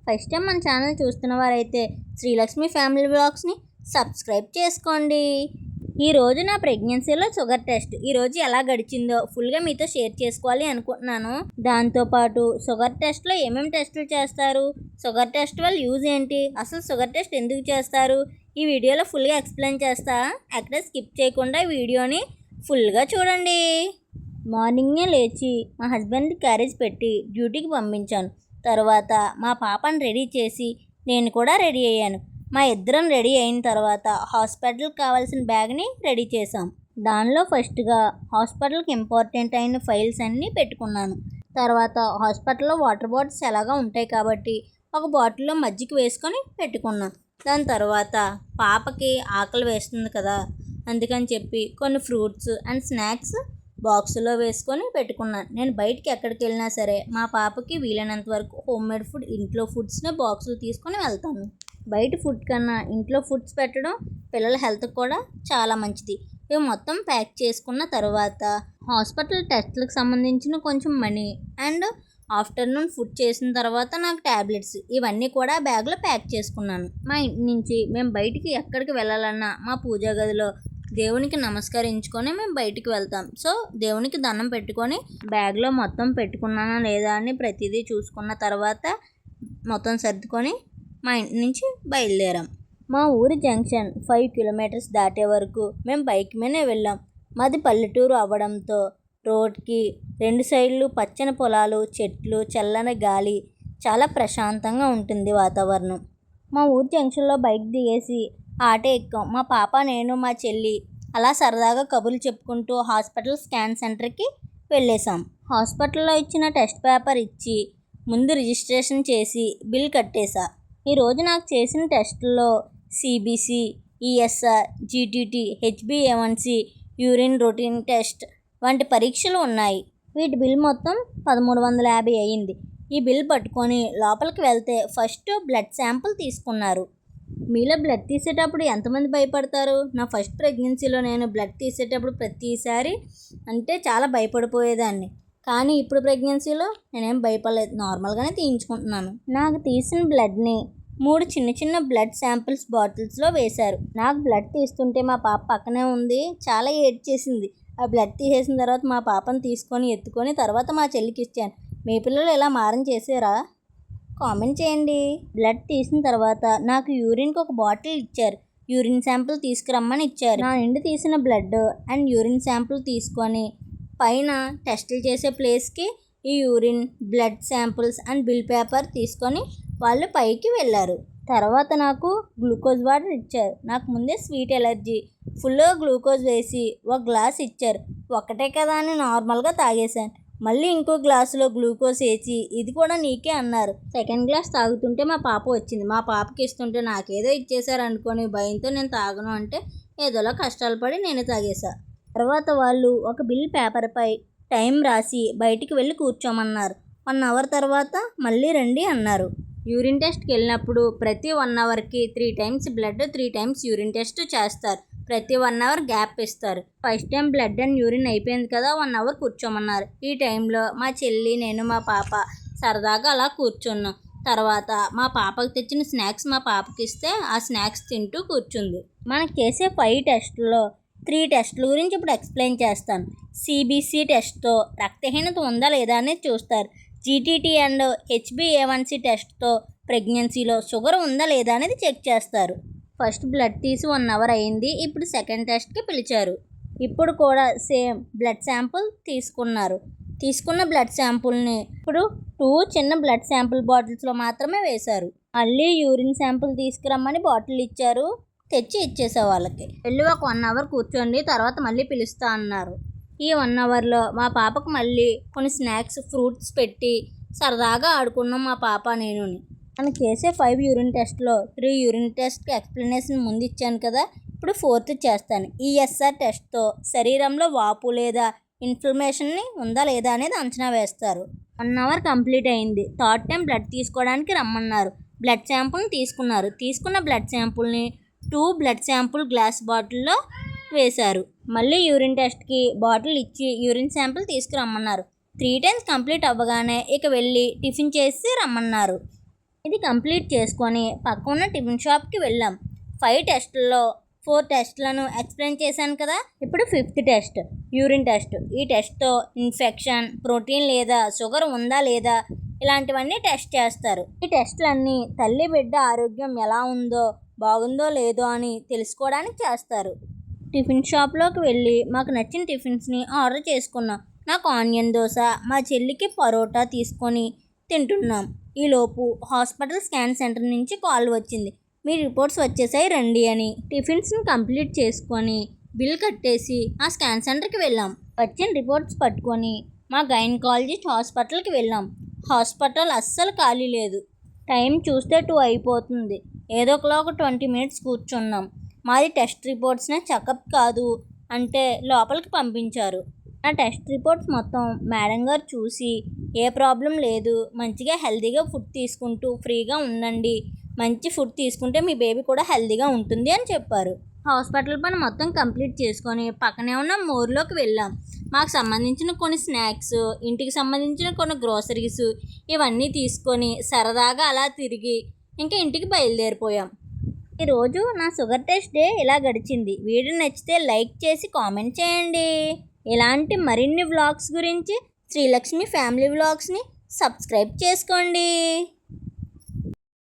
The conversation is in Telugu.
ఫస్ట్ టైం మన ఛానల్ చూస్తున్న వారైతే శ్రీలక్ష్మి ఫ్యామిలీ వ్లాగ్స్ని సబ్స్క్రైబ్ చేసుకోండి. ఈరోజు నా ప్రెగ్నెన్సీలో షుగర్ టెస్ట్ ఈరోజు ఎలా గడిచిందో ఫుల్గా మీతో షేర్ చేసుకోవాలి అనుకుంటున్నాను. దాంతోపాటు షుగర్ టెస్ట్లో ఏమేమి టెస్టులు చేస్తారు, షుగర్ టెస్ట్ వల్ల యూజ్ ఏంటి, అసలు షుగర్ టెస్ట్ ఎందుకు చేస్తారు, ఈ వీడియోలో ఫుల్గా ఎక్స్ప్లెయిన్ చేస్తా. ఎక్కడ స్కిప్ చేయకుండా వీడియోని ఫుల్గా చూడండి. మార్నింగే లేచి మా హస్బెండ్ క్యారేజ్ పెట్టి డ్యూటీకి పంపించాను. తర్వాత మా పాపను రెడీ చేసి నేను కూడా రెడీ అయ్యాను. మా ఇద్దరం రెడీ అయిన తర్వాత హాస్పిటల్కి కావాల్సిన బ్యాగ్ని రెడీ చేసాం. దానిలో ఫస్ట్గా హాస్పిటల్కి ఇంపార్టెంట్ అయిన ఫైల్స్ అన్నీ పెట్టుకున్నాను. తర్వాత హాస్పిటల్లో వాటర్ బాటిల్స్ ఎలాగా ఉంటాయి కాబట్టి ఒక బాటిల్లో మజ్జిగ వేసుకొని పెట్టుకున్నాను. దాని తర్వాత పాపకి ఆకలి వేస్తుంది కదా, అందుకని చెప్పి కొన్ని ఫ్రూట్స్ అండ్ స్నాక్స్ బాక్సులో వేసుకొని పెట్టుకున్నాను. నేను బయటికి ఎక్కడికి వెళ్ళినా సరే మా పాపకి వీలైనంత వరకు హోమ్మేడ్ ఫుడ్, ఇంట్లో ఫుడ్స్ని బాక్సులు తీసుకొని వెళ్తాను. బయట ఫుడ్ కన్నా ఇంట్లో ఫుడ్స్ పెట్టడం పిల్లల హెల్త్కి కూడా చాలా మంచిది. ఇవి మొత్తం ప్యాక్ చేసుకున్న తర్వాత హాస్పిటల్ టెస్ట్లకు సంబంధించిన కొంచెం మనీ అండ్ ఆఫ్టర్నూన్ ఫుడ్ చేసిన తర్వాత నాకు ట్యాబ్లెట్స్ ఇవన్నీ కూడా బ్యాగ్లో ప్యాక్ చేసుకున్నాను. మా ఇంటి నుంచి మేము బయటికి ఎక్కడికి వెళ్ళాలన్నా మా పూజా గదిలో దేవునికి నమస్కరించుకొని మేము బయటికి వెళ్తాం. సో దేవునికి దండం పెట్టుకొని బ్యాగ్లో మొత్తం పెట్టుకున్నానా లేదా అని ప్రతిదీ చూసుకున్న తర్వాత మొత్తం సర్దుకొని మా ఇంటి నుంచి బయలుదేరాం. మా ఊరి జంక్షన్ 5 కిలోమీటర్స్ దాటే వరకు మేము బైక్ మీదే వెళ్ళాం. మాది పల్లెటూరు అవ్వడంతో రోడ్కి 2 సైడ్లు పచ్చని పొలాలు, చెట్లు, చల్లని గాలి, చాలా ప్రశాంతంగా ఉంటుంది వాతావరణం. మా ఊరి జంక్షన్లో బైక్ దిగేసి ఆటో ఎక్కాం. మా పాప, నేను, మా చెల్లి అలా సరదాగా కబుర్లు చెప్పుకుంటూ హాస్పిటల్ స్కాన్ సెంటర్కి వెళ్ళేసాం. హాస్పిటల్లో ఇచ్చిన టెస్ట్ పేపర్ ఇచ్చి ముందు రిజిస్ట్రేషన్ చేసి బిల్ కట్టేశా. ఈరోజు నాకు చేసిన టెస్టుల్లో CBC, ESR, GTT, హెచ్బిఏవన్సి, urine routine test వంటి పరీక్షలు ఉన్నాయి. వీటి బిల్ మొత్తం 1350 అయ్యింది. ఈ బిల్ పట్టుకొని లోపలికి వెళ్తే ఫస్ట్ బ్లడ్ శాంపుల్ తీసుకున్నారు. మీలో బ్లడ్ తీసేటప్పుడు ఎంతమంది భయపడతారు? నా ఫస్ట్ ప్రెగ్నెన్సీలో నేను బ్లడ్ తీసేటప్పుడు ప్రతిసారి చాలా భయపడిపోయేదాన్ని. కానీ ఇప్పుడు ప్రెగ్నెన్సీలో నేనేం భయపడలేదు, నార్మల్గానే తీయించుకుంటున్నాను. నాకు తీసిన బ్లడ్ని 3 చిన్న చిన్న బ్లడ్ శాంపిల్స్ బాటిల్స్లో వేశారు. నాకు బ్లడ్ తీస్తుంటే మా పాప పక్కనే ఉంది, చాలా ఏడ్చేసింది. ఆ బ్లడ్ తీసేసిన తర్వాత మా పాపను తీసుకొని ఎత్తుకొని తర్వాత మా చెల్లికి ఇచ్చాను. మీ పిల్లలు ఇలా మారం చేసారా? కామెంట్ చేయండి. బ్లడ్ తీసిన తర్వాత నాకు యూరిన్కి ఒక బాటిల్ ఇచ్చారు. యూరిన్ శాంపుల్ తీసుకురమ్మని ఇచ్చారు. నా నుండి తీసిన బ్లడ్ అండ్ యూరిన్ శాంపుల్ తీసుకొని పైన టెస్టులు చేసే ప్లేస్కి ఈ urine, blood samples and bill paper తీసుకొని వాళ్ళు పైకి వెళ్ళారు. తర్వాత నాకు గ్లూకోజ్ వాటర్ ఇచ్చారు. నాకు ముందే స్వీట్ ఎలర్జీ, ఫుల్గా గ్లూకోజ్ వేసి ఒక గ్లాస్ ఇచ్చారు. ఒకటే కదా అని నార్మల్గా తాగేశాను. మళ్ళీ ఇంకో గ్లాసులో గ్లూకోజ్ వేసి ఇది కూడా నీకే అన్నారు. సెకండ్ గ్లాస్ తాగుతుంటే మా పాప వచ్చింది. మా పాపకి ఇస్తుంటే నాకేదో ఇచ్చేసారు అనుకొని భయంతో నేను తాగను అంటే ఏదోలా కష్టాలు పడి నేను తాగేశా. తర్వాత వాళ్ళు ఒక బిల్ పేపర్పై టైం రాసి బయటికి వెళ్ళి కూర్చోమన్నారు. 1 అవర్ తర్వాత మళ్ళీ రండి అన్నారు. యూరిన్ టెస్ట్కి వెళ్ళినప్పుడు ప్రతి 1 అవర్కి 3 times blood, 3 times urine test చేస్తారు. ప్రతి 1 అవర్ గ్యాప్ ఇస్తారు. First time blood and urine అయిపోయింది కదా, 1 అవర్ కూర్చోమన్నారు. ఈ టైంలో మా చెల్లి, నేను, మా పాప సరదాగా అలా కూర్చున్నాం. తర్వాత మా పాపకు తెచ్చిన స్నాక్స్ మా పాపకి ఇస్తే ఆ స్నాక్స్ తింటూ కూర్చుంది. మనకు చేసే 5 టెస్టుల్లో 3 టెస్టుల గురించి ఇప్పుడు ఎక్స్ప్లెయిన్ చేస్తాను. సిబిసి టెస్ట్తో రక్తహీనత ఉందా లేదా అనేది చూస్తారు. జీటీటీ అండ్ హెచ్బిఏవన్సి టెస్ట్తో ప్రెగ్నెన్సీలో షుగర్ ఉందా లేదా అనేది చెక్ చేస్తారు. ఫస్ట్ బ్లడ్ తీసి 1 అవర్ అయింది. ఇప్పుడు సెకండ్ టెస్ట్కి పిలిచారు. ఇప్పుడు కూడా సేమ్ బ్లడ్ శాంపుల్ తీసుకున్నారు. తీసుకున్న బ్లడ్ శాంపుల్ని ఇప్పుడు 2 చిన్న బ్లడ్ శాంపుల్ బాటిల్స్లో మాత్రమే వేశారు. మళ్ళీ యూరిన్ శాంపుల్ తీసుకురమ్మని బాటిల్ ఇచ్చారు, తెచ్చి ఇచ్చేసే వాళ్ళకి. వెళ్ళి ఒక 1 అవర్ కూర్చోండి, తర్వాత మళ్ళీ పిలుస్తా అన్నారు. ఈ 1 అవర్లో మా పాపకు మళ్ళీ కొన్ని స్నాక్స్, ఫ్రూట్స్ పెట్టి సరదాగా ఆడుకున్నాం మా పాప, నేనుని. మనకు చేసే 5 యూరిన్ టెస్ట్లో 3 యూరిన్ టెస్ట్కి ఎక్స్ప్లెనేషన్ ముందు ఇచ్చాను కదా, ఇప్పుడు 4th చేస్తాను. ఈఎస్ఆర్ టెస్ట్తో శరీరంలో వాపు లేదా ఇన్ఫ్లమేషన్ని ఉందా లేదా అనేది అంచనా వేస్తారు. 1 అవర్ కంప్లీట్ అయింది. 3rd టైం బ్లడ్ తీసుకోవడానికి రమ్మన్నారు. బ్లడ్ శాంపుల్ని తీసుకున్నారు. తీసుకున్న బ్లడ్ శాంపుల్ని 2 బ్లడ్ శాంపుల్ గ్లాస్ బాటిల్లో వేశారు. మళ్ళీ యూరిన్ టెస్ట్కి బాటిల్ ఇచ్చి యూరిన్ శాంపుల్ తీసుకురమ్మన్నారు. 3 టైమ్స్ కంప్లీట్ అవ్వగానే ఇక వెళ్ళి టిఫిన్ చేసి రమ్మన్నారు. ఇది కంప్లీట్ చేసుకొని పక్కన టిఫిన్ షాప్కి వెళ్ళాం. 5 టెస్టుల్లో 4 టెస్టులను ఎక్స్ప్లెయిన్ చేశాను కదా. ఇప్పుడు 5th టెస్ట్, యూరిన్ టెస్ట్. ఈ టెస్ట్తో ఇన్ఫెక్షన్, ప్రోటీన్ లేదా షుగర్ ఉందా లేదా ఇలాంటివన్నీ టెస్ట్ చేస్తారు. ఈ టెస్టులన్నీ తల్లి బిడ్డ ఆరోగ్యం ఎలా ఉందో, బాగుందో లేదో అని తెలుసుకోవడానికి చేస్తారు. టిఫిన్ షాప్లోకి వెళ్ళి మాకు నచ్చిన టిఫిన్స్ని ఆర్డర్ చేసుకున్నాం. నాకు ఆనియన్ దోశ, మా చెల్లికి పరోటా తీసుకొని తింటున్నాం. ఈలోపు హాస్పిటల్ స్కాన్ సెంటర్ నుంచి కాల్ వచ్చింది. మీ రిపోర్ట్స్ వచ్చేసాయి రండి అని. టిఫిన్స్ని కంప్లీట్ చేసుకొని బిల్ కట్టేసి ఆ స్కాన్ సెంటర్కి వెళ్ళాం. వచ్చిన రిపోర్ట్స్ పట్టుకొని మా గైనకాలజిస్ట్ హాస్పిటల్కి వెళ్ళాం. హాస్పిటల్ అస్సలు ఖాళీ లేదు. టైం చూస్తే 2 అయిపోతుంది. ఏదో ఒకలా ఒక 20 మినిట్స్ కూర్చున్నాం. మాది టెస్ట్ రిపోర్ట్స్నే చెకప్ కాదు అంటే లోపలికి పంపించారు. నా టెస్ట్ రిపోర్ట్స్ మొత్తం మేడం గారు చూసి ఏ ప్రాబ్లం లేదు, మంచిగా హెల్తీగా ఫుడ్ తీసుకుంటూ ఫ్రీగా ఉండండి, మంచి ఫుడ్ తీసుకుంటే మీ బేబీ కూడా హెల్తీగా ఉంటుంది అని చెప్పారు. హాస్పిటల్ పని మొత్తం కంప్లీట్ చేసుకొని పక్కనే ఉన్న మోర్లోకి వెళ్ళాం. మాకు సంబంధించిన కొన్ని స్నాక్స్, ఇంటికి సంబంధించిన కొన్ని గ్రోసరీస్ ఇవన్నీ తీసుకొని సరదాగా అలా తిరిగి ఇంకా ఇంటికి బయలుదేరిపోయాం. ఈరోజు నా షుగర్ టెస్ట్ డే ఇలా గడిచింది. వీడియో నచ్చితే లైక్ చేసి కామెంట్ చేయండి. ఇలాంటి మరిన్ని వ్లాగ్స్ గురించి శ్రీలక్ష్మి ఫ్యామిలీ వ్లాగ్స్ని సబ్స్క్రైబ్ చేసుకోండి.